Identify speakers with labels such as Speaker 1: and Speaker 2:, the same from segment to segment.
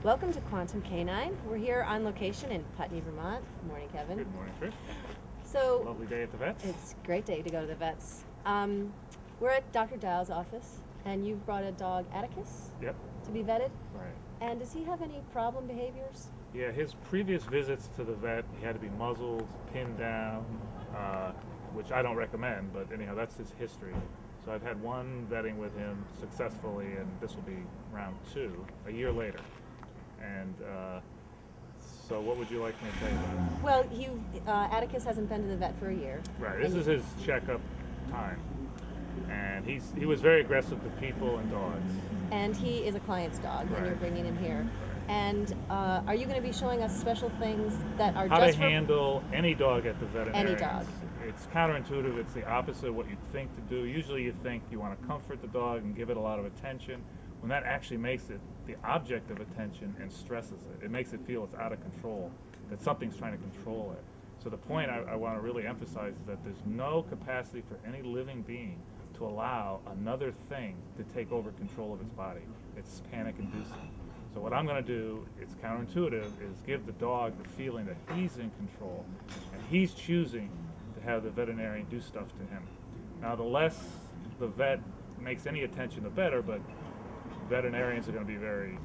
Speaker 1: Welcome to Quantum Canine. We're here on location in Putney, Vermont. Good morning, Kevin.
Speaker 2: Good morning, Trish.
Speaker 1: So,
Speaker 2: Lovely day at the vets.
Speaker 1: it's a great day to go to the vets. We're at Dr. Dow's office, and you've brought a dog, Atticus,
Speaker 2: Yep.
Speaker 1: to be vetted.
Speaker 2: Right.
Speaker 1: And does he have any problem behaviors?
Speaker 2: Yeah, his previous visits to the vet, he had to be muzzled, pinned down, which I don't recommend, but anyhow, that's his history. So I've had one vetting with him successfully, and this will be round 2, a year later. And so what would you like me to tell you about it?
Speaker 1: Well, Atticus hasn't been to the vet for a year.
Speaker 2: Right, this is his checkup time. And he was very aggressive to people and dogs.
Speaker 1: And he is a client's dog, and you're
Speaker 2: Right.
Speaker 1: bringing him here.
Speaker 2: Right.
Speaker 1: And are you going to be showing us special things that are
Speaker 2: How
Speaker 1: just
Speaker 2: to handle any dog at the veterinarian.
Speaker 1: Any dog.
Speaker 2: It's counterintuitive. It's the opposite of what you think to do. Usually you think you want to comfort the dog and give it a lot of attention, when that actually makes it the object of attention and stresses it. It makes it feel it's out of control, that something's trying to control it. So the point I want to really emphasize is that there's no capacity for any living being to allow another thing to take over control of its body. It's panic inducing. So what I'm going to do, it's counterintuitive, is give the dog the feeling that he's in control and he's choosing to have the veterinarian do stuff to him. Now the less the vet makes any attention, the better, but veterinarians are going to be very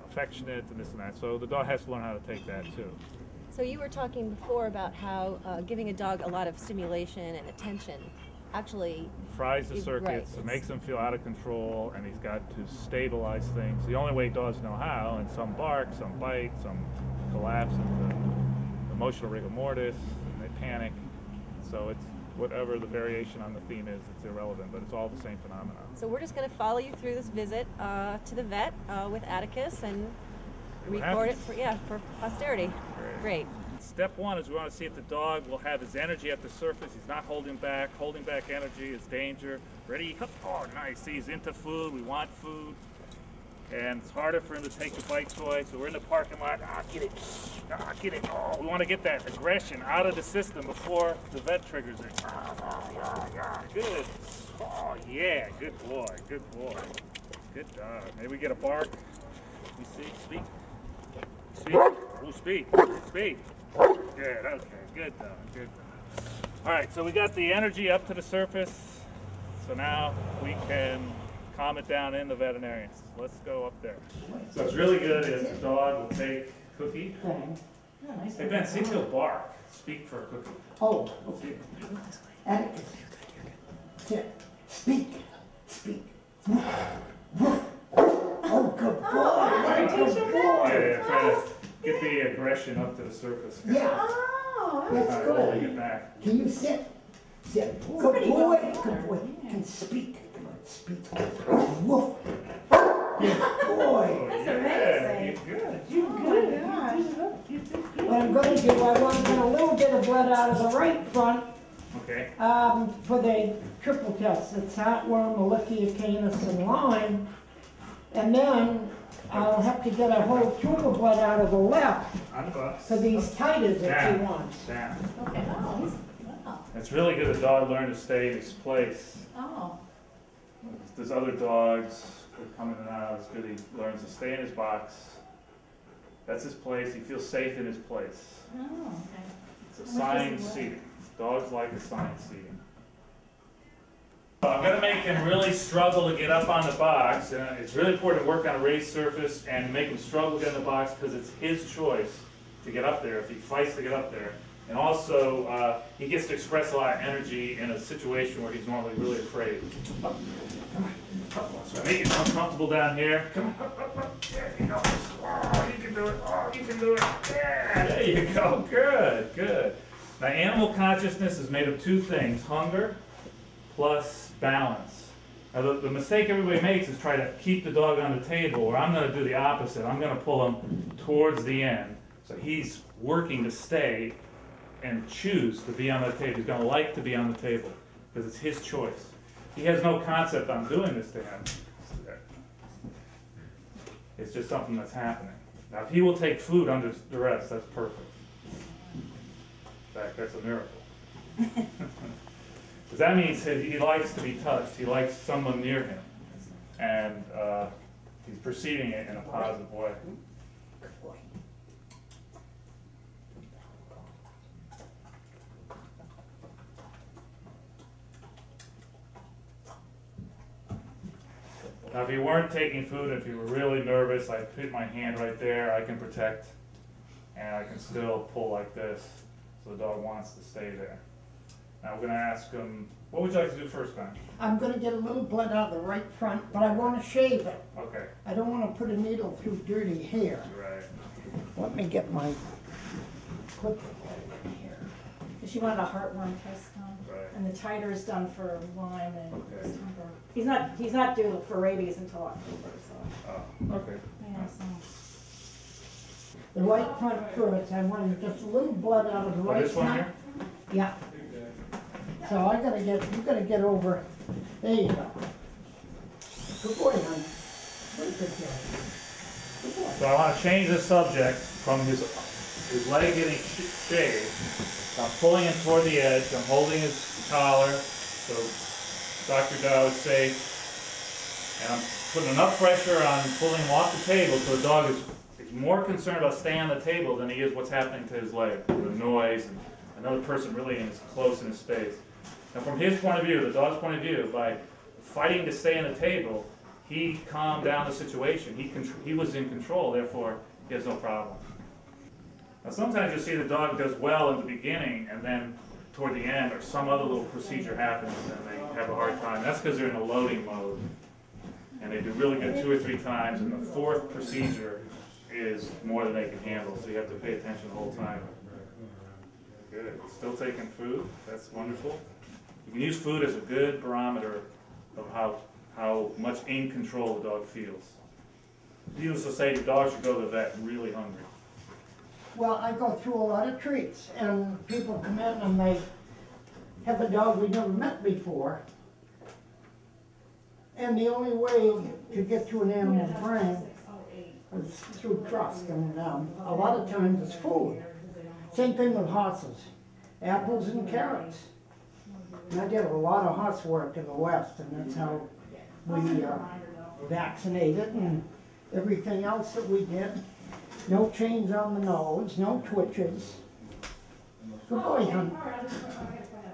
Speaker 2: affectionate and this and that. So the dog has to learn how to take that too.
Speaker 1: So you were talking before about how giving a dog a lot of stimulation and attention actually
Speaker 2: Fries the circuits,
Speaker 1: right.
Speaker 2: It makes him feel out of control, and he's got to stabilize things. The only way dogs know how, and some bark, some bite, some collapse into emotional rigor mortis, and they panic. So it's whatever the variation on the theme is, it's irrelevant, but it's all the same phenomenon.
Speaker 1: So we're just going to follow you through this visit to the vet with Atticus and record it for posterity. Great.
Speaker 2: Step 1 is we want to see if the dog will have his energy at the surface. He's not holding back. Holding back energy is danger. Ready? Oh, nice. See, he's into food. We want food. And it's harder for him to take the bite toy. So we're in the parking lot. Get it. Get it. Oh, we want to get that aggression out of the system before the vet triggers it. Good. Oh, yeah. Good boy. Good boy. Good dog. Maybe we get a bark. We see. Speak. Speak. Oh, speak. Speak. Good, okay, good dog, good dog. All right, so we got the energy up to the surface, so now we can calm it down in the veterinarian. Let's go up there. So it's really good if the dog will take Cookie. Hey Ben, see if he'll bark. Speak for a Cookie.
Speaker 3: Oh,
Speaker 2: See.
Speaker 3: Atticus. Speak. Speak. Oh, good boy. Good boy.
Speaker 2: Yeah, try to get the aggression up to the surface.
Speaker 3: Yeah,
Speaker 4: Oh,
Speaker 3: that's
Speaker 2: Holding
Speaker 3: good.
Speaker 2: it back.
Speaker 3: Can you sit? Sit. Good
Speaker 4: pretty
Speaker 3: boy.
Speaker 4: well done.
Speaker 3: Good boy.
Speaker 4: Yeah.
Speaker 3: Can speak. Speak. Woof. Good boy.
Speaker 4: That's
Speaker 2: Yeah,
Speaker 4: amazing.
Speaker 2: you're good.
Speaker 4: Oh my gosh.
Speaker 3: What I'm going to do, I want to get a little bit of blood out of the right front
Speaker 2: Okay.
Speaker 3: for the triple test. It's heartworm, Ehrlichia canis, and Lyme. And then I'll have to get a whole tube of blood out of the left
Speaker 2: On the box.
Speaker 3: for these titers that you
Speaker 2: Down.
Speaker 3: want.
Speaker 2: Down.
Speaker 4: Okay. Oh, he's wow.
Speaker 2: It's really good the dog learn to stay in his place.
Speaker 4: Oh.
Speaker 2: There's other dogs that come in and out. It's good he learns to stay in his box. That's his place. He feels safe in his place.
Speaker 4: Oh. Okay.
Speaker 2: It's
Speaker 4: What
Speaker 2: assigned
Speaker 4: does he
Speaker 2: seating. Dogs like assigned seating. I'm going to make him really struggle to get up on the box. And it's really important to work on a raised surface and make him struggle to get in the box because it's his choice to get up there if he fights to get up there. And also, he gets to express a lot of energy in a situation where he's normally really afraid. Come on. So make it uncomfortable down here. Come on. There you go. Oh, you can do it. Oh, you can do it. Yeah, there you go. Good, good. Now, animal consciousness is made of 2 things, hunger plus balance. Now, the mistake everybody makes is try to keep the dog on the table, where I'm going to do the opposite. I'm going to pull him towards the end. So he's working to stay and choose to be on the table. He's going to like to be on the table because it's his choice. He has no concept I'm doing this to him. It's just something that's happening. Now, if he will take food under duress, that's perfect. In fact, that's a miracle. Because that means that he likes to be touched. He likes someone near him. And he's perceiving it in a positive way.
Speaker 3: Good boy.
Speaker 2: Now, if you weren't taking food, if you were really nervous, I put my hand right there, I can protect, and I can still pull like this, so the dog wants to stay there. Now we're gonna ask him, what would you like to do first, Ben?
Speaker 3: I'm gonna get a little blood out of the right front, but I wanna shave it.
Speaker 2: Okay.
Speaker 3: I don't wanna put a needle through dirty hair.
Speaker 2: Right.
Speaker 3: Let me get my clipper in here.
Speaker 4: Does she want a heartworm test done?
Speaker 2: Right.
Speaker 4: And the titer is done for Lyme and
Speaker 2: Okay.
Speaker 4: distemper. He's not due for rabies until October, so,
Speaker 2: Oh, okay.
Speaker 4: yeah, so.
Speaker 3: The right front first, I want just a little blood out of the
Speaker 2: Oh,
Speaker 3: right
Speaker 2: this one
Speaker 3: front.
Speaker 2: here?
Speaker 3: Yeah. So I gotta get, you gotta get over, there you go. Good boy, hon. Very good job. Good boy.
Speaker 2: So I want to change the subject from his leg getting shaved. I'm pulling him toward the edge. I'm holding his collar so Dr. Dow is safe. And I'm putting enough pressure on pulling him off the table so the dog is more concerned about staying on the table than he is what's happening to his leg, the noise, and another person really is close in his space. Now from his point of view, the dog's point of view, by fighting to stay on the table, he calmed down the situation. He was in control, therefore he has no problem. Now sometimes you see the dog does well in the beginning and then toward the end or some other little procedure happens and they have a hard time. That's because they're in a loading mode. And they do really good 2 or 3 times, and the 4th procedure is more than they can handle, so you have to pay attention the whole time. Good. Still taking food. That's wonderful. You can use food as a good barometer of how much in control the dog feels. Needless to say, your dog should go to the vet really hungry.
Speaker 3: Well, I go through a lot of treats, and people come in and they have a dog we never met before. And the only way to get to an animal's brain is through trust, and a lot of times it's food. Same thing with horses, apples and carrots. And I did a lot of horse work in the West, and that's how we vaccinated and everything else that we did. No chains on the nose, no twitches. Good boy, hon.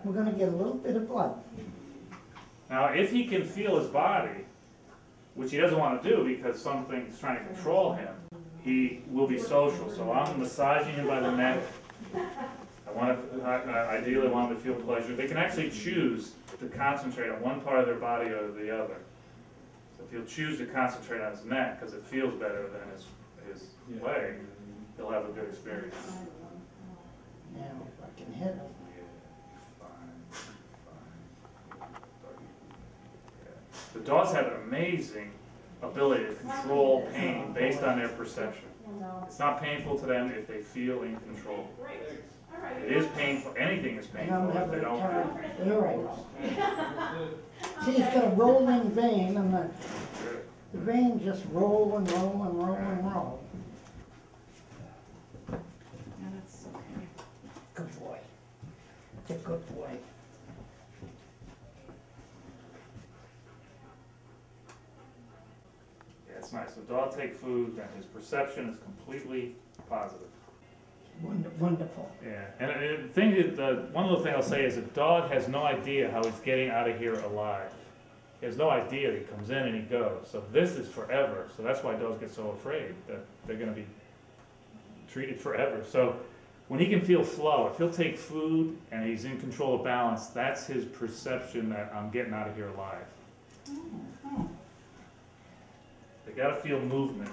Speaker 3: We're gonna get a little bit of blood.
Speaker 2: Now, if he can feel his body, which he doesn't want to do because something's trying to control him, he will be social. So I'm massaging him by the neck. Ideally, I want him to feel pleasure. They can actually choose to concentrate on one part of their body or the other. So if he'll choose to concentrate on his neck because it feels better than his leg, he'll have a good experience.
Speaker 3: Now, if I can hit him.
Speaker 2: The dogs have an amazing ability to control pain based on their perception. It's not painful to them if they feel in control. It is painful. Anything is painful if they don't.
Speaker 3: You're right. See, he's got a rolling vein, and the vein just roll and roll and roll and roll.
Speaker 4: Yeah, that's okay.
Speaker 3: Good boy. It's a good boy.
Speaker 2: Yeah, it's nice. The dog take food, and his perception is completely positive.
Speaker 3: Wonderful.
Speaker 2: Yeah, and the thing is, one little thing I'll say is a dog has no idea how he's getting out of here alive. He has no idea that he comes in and he goes. So this is forever. So that's why dogs get so afraid that they're going to be treated forever. So when he can feel flow, if he'll take food and he's in control of balance, that's his perception that I'm getting out of here alive. They got to feel movement.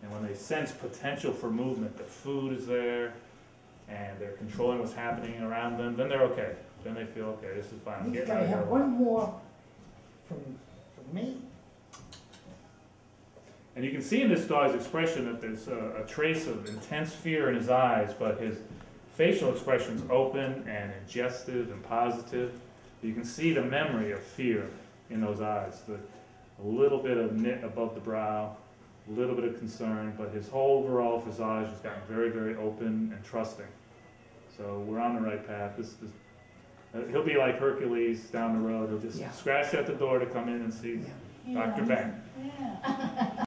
Speaker 2: And when they sense potential for movement, the food is there, and they're controlling what's happening around them, then they're okay. Then they feel, okay, this is fine. I'm
Speaker 3: He's
Speaker 2: getting
Speaker 3: got
Speaker 2: out
Speaker 3: to
Speaker 2: of here
Speaker 3: have
Speaker 2: alive.
Speaker 3: one more from me.
Speaker 2: And you can see in this dog's expression that there's a trace of intense fear in his eyes, but his facial expression's open and ingestive and positive. You can see the memory of fear in those eyes. A little bit of knit above the brow, a little bit of concern, but his whole overall visage has gotten very, very open and trusting. So we're on the right path. He'll be like Hercules down the road. He'll just scratch at the door to come in and see Dr. Behan.